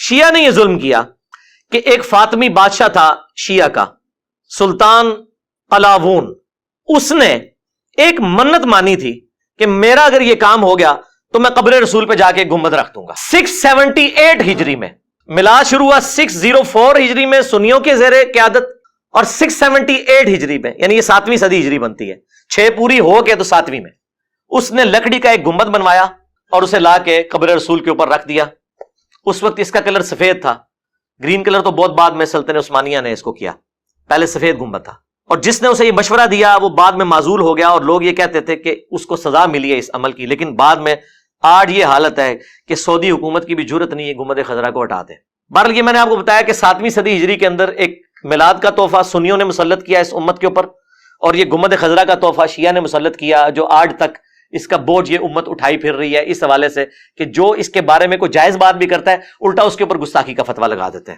شیعہ نے یہ ظلم کیا کہ ایک فاطمی بادشاہ تھا شیعہ کا، سلطان قلاوون، اس نے ایک منت مانی تھی کہ میرا اگر یہ کام ہو گیا تو میں قبر رسول پہ جا کے گنبد رکھ دوں گا۔ 678 ہجری میں میلاد شروع ہوا، 604 ہجری میں سنیوں کے زیر قیادت، اور 678 ہجری میں، یعنی یہ 7ویں صدی ہجری بنتی ہے، 6 پوری ہو کے تو 7ویں میں اس نے لکڑی کا ایک گنبد بنوایا اور اسے لا کے قبر رسول کے اوپر رکھ دیا۔ اس وقت اس کا کلر سفید تھا، گرین کلر تو بہت بعد میں سلطنت عثمانیہ نے اس کو کیا، پہلے سفید گنبد تھا۔ اور جس نے اسے یہ مشورہ دیا وہ بعد میں معزول ہو گیا، اور لوگ یہ کہتے تھے کہ اس کو سزا ملی ہے اس عمل کی، لیکن بعد میں آج یہ حالت ہے کہ سعودی حکومت کی بھی جرت نہیں ہے گنبد خضرا کو ہٹا دے۔ بہرحال یہ میں نے آپ کو بتایا کہ 7ویں صدی ہجری کے اندر ایک میلاد کا تحفہ سنیوں نے مسلط کیا اس امت کے اوپر، اور یہ گنبد خضرا کا تحفہ شیعہ نے مسلط کیا، جو آج تک اس کا بوجھ یہ امت اٹھائی پھر رہی ہے، اس حوالے سے کہ جو اس کے بارے میں کوئی جائز بات بھی کرتا ہے الٹا اس کے اوپر گستاخی کا فتویٰ لگا دیتے ہیں۔